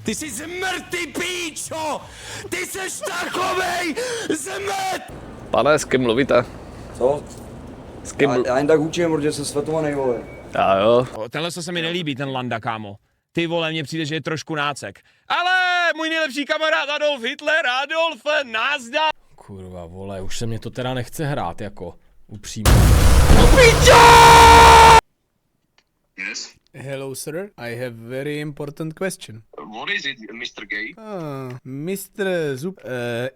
Ty jsi zmrtý, píčo! Ty jsi takovej zmrt! Pane, s kým mluvíte? Co? S kým Já jen tak učím, protože jsem světovaný, vole. Já jo. Tenhle se mi nelíbí, ten Landa, kámo. Ty vole, mně přijde, že je trošku nácek. Ale můj nejlepší kamarád Adolf Hitler, Adolfe, nazdar! Kurva, vole, už se mě to teda nechce hrát, jako, upřímně. Yes. Hello, sir. I have very important question. What is it, Mr. Gay? Mr. Zup,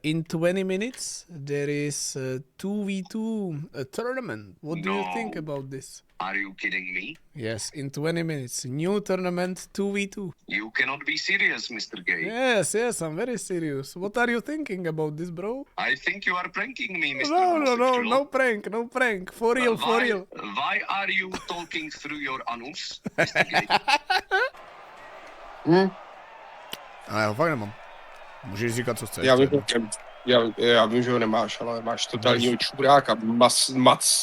in 20 minutes there is a 2v2 tournament. What do you No. think about this? Are you kidding me? Yes, in 20 minutes. New tournament 2v2. You cannot be serious, Mr. Gay. Yes, I'm very serious. What are you thinking about this, bro? I think you are pranking me, Mr. No Homosexual. no prank. For real, for real. Why are you talking through your anus, Mr. Gay? Ale já ho fakt nemám. Můžeš říkat, co chceš. Já vím, že ho nemáš, ale máš totálního čuráka,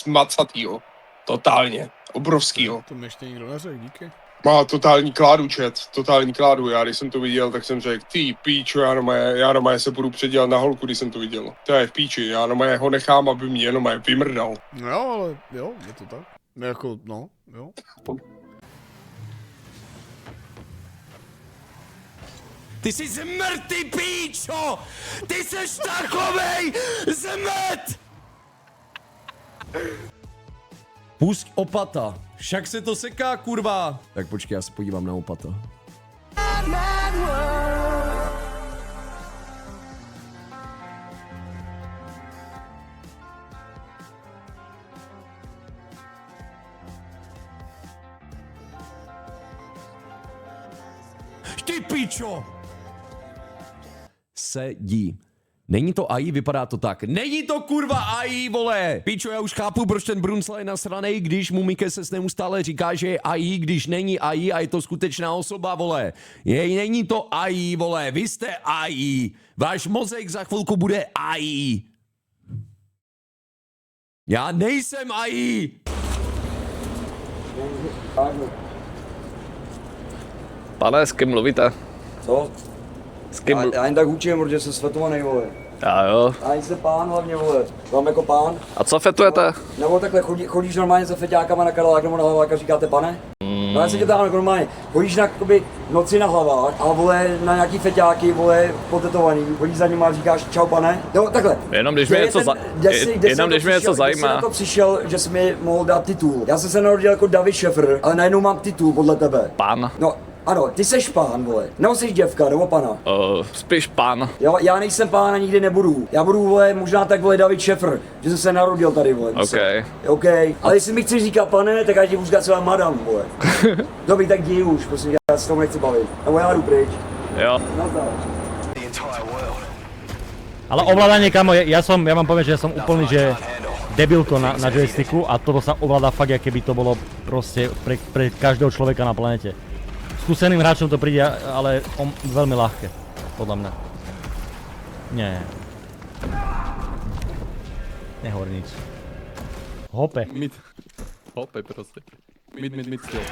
macatýho. Totálně. Obrovskýho. To mi ještě nikdo neřekl, díky. Má totální kládu, totální kládu. Já když jsem to viděl, tak jsem řekl, ty píčo, já normálně se budu předělat na holku, když jsem to viděl. To je v píči, já normálně ho nechám, aby mě jenom vymrdal. No, ale jo, je to tak. Jako, no, jo. Ty jsi zmrtý, píčo! Ty jsi takovej zmrt! Pusť opata. Však se to seká, kurva. Tak počkej, já se podívám na opata. Ty píčo! Sedí. Není to AI, vypadá to tak. Není to kurva AI, vole! Píčo, já už chápu, proč ten Brunsla je nasranej, když mu Mikes neustále říká, že je AI, když není AI a je to skutečná osoba, vole. Není to AI, vole, vy jste AI. Váš mozek za chvilku bude AI. Já nejsem AI. Pane, s kým mluvíte? Co? S kým Já jen tak učím, protože jsem světovaný, vole. Já jo. Já jsem pán hlavně, vole. Vám jako pán. A co fetujete? Nebo takhle, chodíš normálně se feťákama na Karolák nebo na hlavák a říkáte pane? No já se tě ptám jako normálně, chodíš na noci na hlavák a vole na nějaký feťáky, vole potetovaný, chodíš za nima a říkáš čau pane? Jo takhle. Jenom když mě něco zajímá. Když jsi na to přišel, že jsi mi mohl dát titul. Já jsem se narodil jako David Šefr, ale najednou mám titul podle tebe. Pán. No ano, ty seš pán, vole. Nebo jsi děvka, nebo pana? Spíš pán. Jo, já nejsem pán a nikdy nebudu. Já budu, vole, možná tak, vole, David Šefr, že jsem se narodil tady, vole. OK. Ale jestli mi chceš říkat pane, tak já ti budu říkat celá madam, vole. Dobrý, tak jdi už, prosím, já se tomu nechci bavit. Nebo já jdu pryč. Jo. Ale ovládanie, kamo, ja vám poviem, že ja som úplný, že debilko na joysticku a toto sa ovláda fakt, aké by to bolo proste pre každého človeka na planete. Skúseným hráčom to príde, ale veľmi ľahké, podľa mňa. Nie. Nehovor nič. Hope. Mid. Hope proste. Mid skill.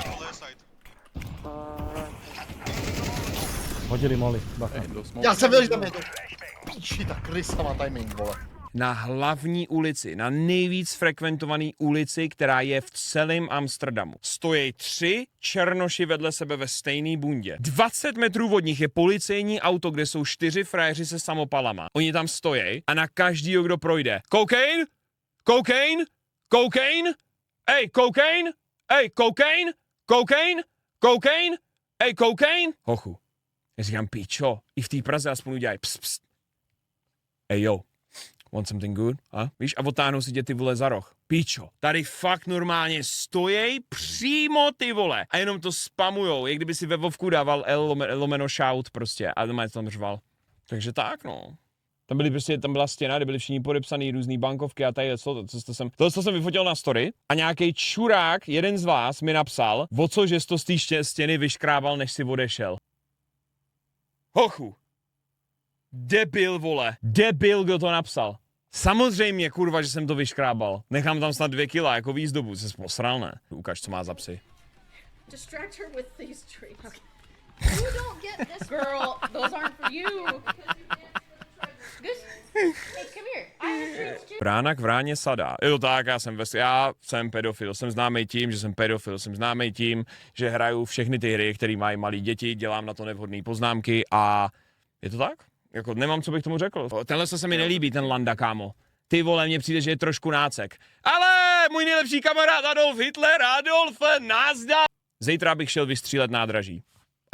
Hodili moli, bacha. Já jsem věděl, že tam je to. Píči, ta krysa má timing, vole. Na hlavní ulici, na nejvíc frekventované ulici, která je v celém Amsterdamu. Stojí 3 černoši vedle sebe ve stejné bundě. 20 metrů od nich je policejní auto, kde jsou 4 frajeři se samopalama. Oni tam stojí a na každýho, kdo projde. Cocaine? Cocaine? Cocaine? Ej, cocaine? Ej, cocaine? Cocaine? Cocaine? Ej, cocaine? Hochu. Já říkám, píčo, i v té Praze aspoň udělají pst. Ej, jo. Want something good? A? Víš, a otáhnou si tě ty vole za roh. Píčo, tady fakt normálně stojí přímo ty vole a jenom to spamujou, jak kdyby si ve Vovku dával lomeno shout prostě a doma je tam řval. Takže tak no. Tam byla stěna, kde byly všichni podepsaný různý bankovky a tady to jsem vyfotil na story a nějaký čurák, jeden z vás mi napsal, o co, že jsi to z té stěny vyškrábal, než si odešel. Hochu. Debil, vole. Debil, kdo to napsal. Samozřejmě, kurva, že jsem to vyškrábal. Nechám tam snad 2 kila jako výzdobu. Jsi posral, ne? Ukaž, co má za psy. Distract her with these trees. Okay. You don't get this, girl. Those aren't for you. This. Hey, come here. I have treats too. Vrána k vráně sadá. Jo tak, já jsem pedofil, jsem známý tím, že jsem pedofil, jsem známý tím, že hraju všechny ty hry, které mají malí děti, dělám na to nevhodné poznámky a je to tak? Jako nemám, co bych tomu řekl. Tenhle se mi nelíbí, ten Landa, kámo. Ty vole, mně přijde, že je trošku nácek. Ale můj nejlepší kamarád Adolf Hitler, Adolfe, nazdar! Zítra bych šel vystřílet nádraží.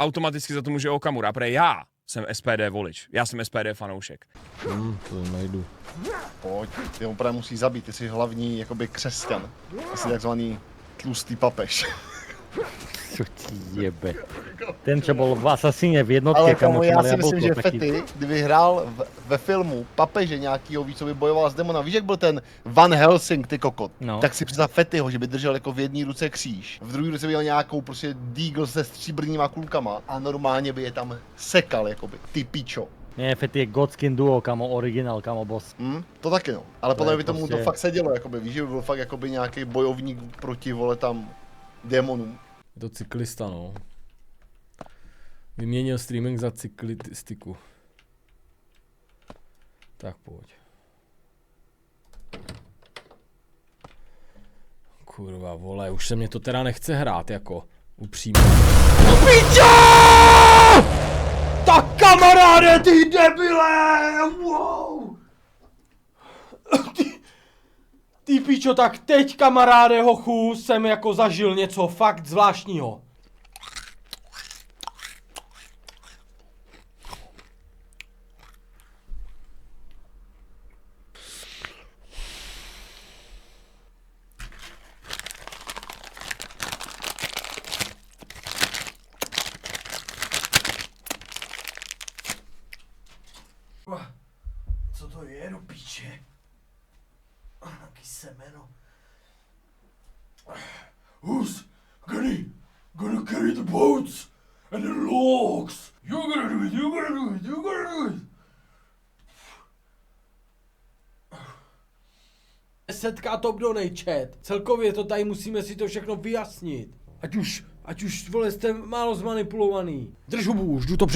Automaticky za to může Okamura, protože já jsem SPD volič, já jsem SPD fanoušek. To najdu. Pojď, ty opravdu musí zabít, ty jsi hlavní jakoby křesťan. Jsi takzvaný tlustý papež. Co ti jebe. Ten, čo bol v Asasíne v jednotke, Ale kamo, já mal si myslím, že taký... Fetty, kdyby hrál ve filmu papeže nějakýho, víc, co by bojoval s demona, víš, jak byl ten Van Helsing, ty kokot, no. Tak si představ Fettyho, že by držel jako v jedné ruce kříž, v druhé ruce by měl nějakou prostě dígl se stříbrnýma kulkama a normálně by je tam sekal, jakoby, ty pičo. Nie, Fetty je Godskin duo, kamo, originál, kamo, boss. To taky no, ale To podle je mě by tomu prostě- to fakt sedělo, jakoby, víš, že by byl fakt jakoby nějaký bojovník proti, vole, tam démonům. Je to cyklista, no. Vyměnil streaming za cyklistiku. Tak pojď. Kurva, vole, už se mě to teda nechce hrát, jako upřímně. Tak kamaráde, ty debile! Wow! Ty píčo, tak teď kamaráde hochu jsem jako zažil něco fakt zvláštního. Co to je do píče? Jaký semeno. Who's gonna carry the boats and the logs? You're gonna do it, you're gonna do it, you're gonna do it. Setka top donate chat. Celkově to tady musíme si to všechno vyjasnit. Ať už vole jste málo zmanipulovaný. Drž hubu už, jdu to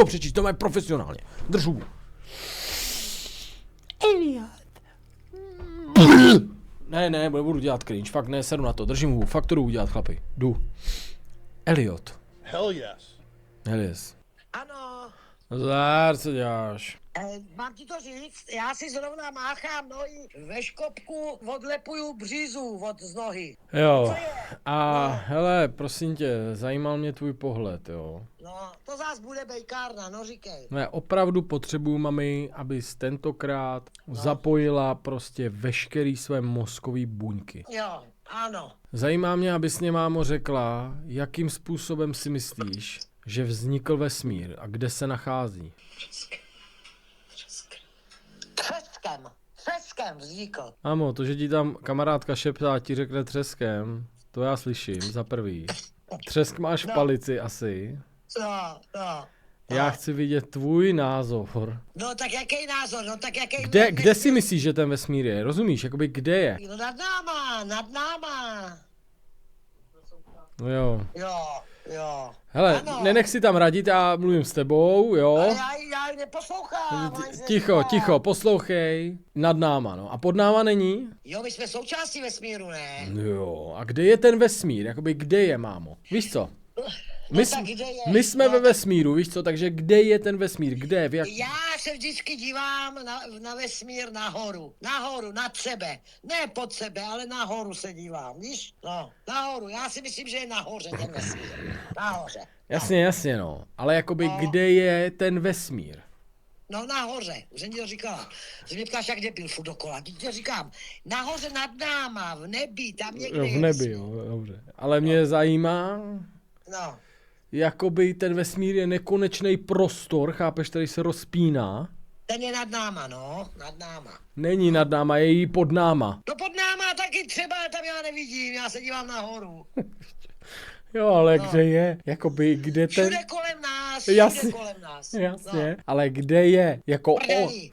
přečíst, to má profesionálně. Drž hubu. Elliot. Ne, budu dělat cringe, fakt ne, sedu na to, držím hubu, fakt to jdu udělat, chlapi, jdu. Elliot. Hell yes. Hell yes. Ano. Zdár, co děláš? Mám ti to říct, já si zrovna máchám nohy ve škopku, odlepuju břízu z nohy. Jo, a hele, prosím tě, zajímal mě tvůj pohled, jo. No, to zás bude bejkárna, no říkej. No, já opravdu potřebuju, mami, abys tentokrát zapojila prostě veškerý své mozkový buňky. Jo, ano. Zajímá mě, abys mě, mámo, řekla, jakým způsobem si myslíš, že vznikl vesmír a kde se nachází. Třeskem vznikl. Mámo, to, že ti tam kamarádka šeptá, ti řekne třeskem, to já slyším, za prvý. Třesk máš v palici asi. No. Já chci vidět tvůj názor. No tak jaký názor, no tak jaký... Kde si myslíš, že ten vesmír je? Rozumíš, jakoby kde je? No nad náma. No jo. Jo. Hele, ano. nenech si tam radit, já mluvím s tebou, jo? Ale já ji neposlouchám. Ticho, poslouchej. Nad náma, no. A pod náma není? Jo, my jsme součástí vesmíru, ne? Jo, a kde je ten vesmír? Jakoby kde je, mámo? Víš co? My jsme ve vesmíru, víš co? Takže kde je ten vesmír? Kde? Já se vždycky dívám na vesmír nahoru. Nahoru, nad sebe. Ne pod sebe, ale nahoru se dívám, víš? No, nahoru. Já si myslím, že je nahoře ten vesmír. Nahoře. Jasně, no. Ale jakoby kde je ten vesmír? No nahoře, už jsem ti to říkala. Že mě ptáš, jak debil furt dokola. Teď ti říkám, nahoře nad náma, v nebi, tam někde V nebi, jo, dobře. Ale mě zajímá... No. Jakoby ten vesmír je nekonečný prostor, chápeš, který se rozpíná. Ten je nad náma, no, nad náma. Není nad náma, je jí pod náma. No pod náma taky třeba, tam já nevidím, já se dívám nahoru. Jo, ale kde je? Jakoby, kde ten... Všude kolem nás, Jasně, kolem nás. Jasně, No. ale kde je? Jako Prdení,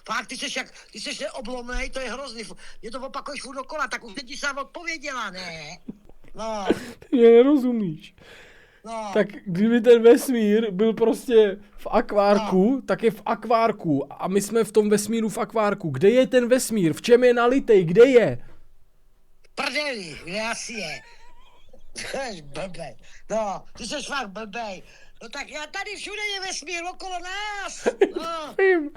fakt, ty jsi oblomnej, to je hrozný. Mě to opakuješ furt dokola, tak už ti sám odpověděla, ne? No. Ty mě nerozumíš. No. Tak kdyby ten vesmír byl prostě v akvárku, tak je v akvárku a my jsme v tom vesmíru v akvárku. Kde je ten vesmír? V čem je nalitej? Kde je? Prdeli, kde asi je? Jsi blbej. No, ty jsi fakt blbej. No tak já tady všude je vesmír okolo nás. No. Vím,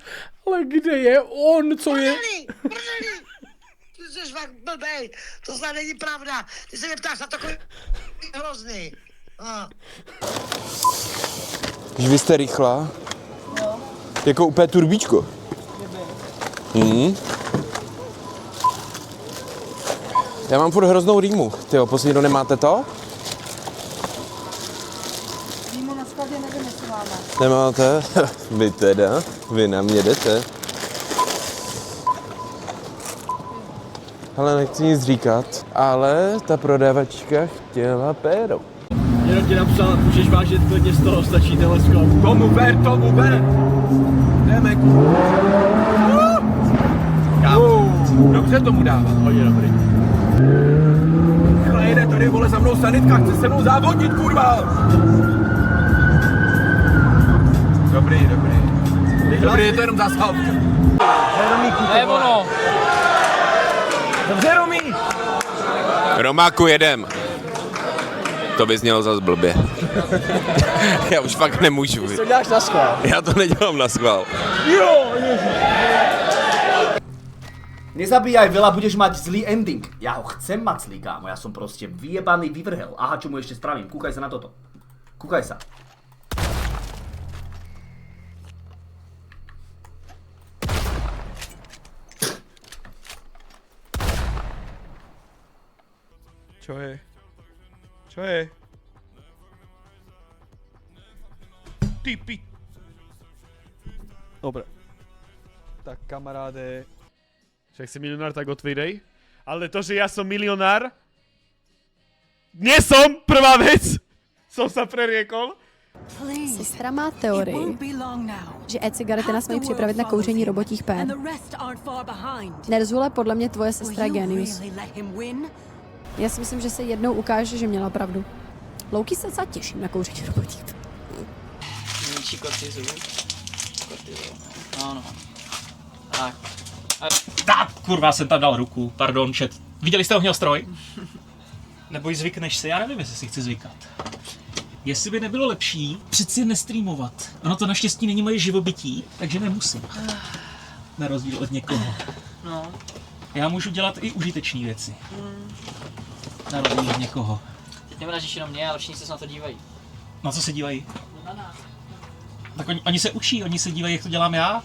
ale kde je on, co je? Prdeli. Ty jsi fakt blbej. To snad není pravda. Ty se mě ptáš na takový hrozný. No. Že vy jste rychlá? No. Jako úplně turbíčko. Já mám furt hroznou rýmu. Tyjo, poslední nemáte to? Rýmu na skladě nevím, jestli máme. Nemáte? Vy teda? Vy na mě jdete. Ale nechci nic říkat, ale ta prodavačka chtěla péro. Jenom ti napsal, můžeš vážit klidně z toho, stačí teleskop. Tomu ver! Jdeme, dobře tomu dává, hodně dobrý. Tyhle jede tady, vole, za mnou sanitka, chce se mnou závodit, kurva! Dobrý. Dobrý, je to jenom zásávka. To je ono. Dobře, Romí! Romáku, jedem. To bys měl zas blbě. Já už fakt nemůžu. Ty to děláš na schvál. Já to nedělám na schvál. Jo! Nezabíjaj veľa, budeš mať zlý ending. Ja ho chcem mať zlý, kámo. Ja som proste vyjebaný vyvrhel. Aha, čo mu ešte spravím? Kúkaj sa na toto. Kúkaj sa. Čo je? Ty. Dobre. Tak kamaráde. Však si milionár, tak otvírej. Ale to, že ja som milionár... Nie som, prvá vec! Som sa preriekol. Sestra má teorii, že e-cigarety nás mají připravit na kouření robotích pér. Nerzule, podle mě tvoje sestra je genius. Já si myslím, že se jednou ukáže, že měla pravdu. Louky, se docela těším na kouření robotích pér. Ano. Tak, kurva, jsem tam dal ruku, pardon, chat. Viděli jste ohňostroj? Nebo zvykneš si, já nevím, jestli si chci zvykat. Jestli by nebylo lepší přeci nestreamovat. Ono to naštěstí není moje živobytí, takže nemusím. Na rozdíl od někoho. No. Já můžu dělat i užitečné věci. Na rozdíl od někoho. Teď nemražíš jenom mě, ale všichni se na to dívají. Na co se dívají? Tak oni se učí, oni se dívají, jak to dělám já.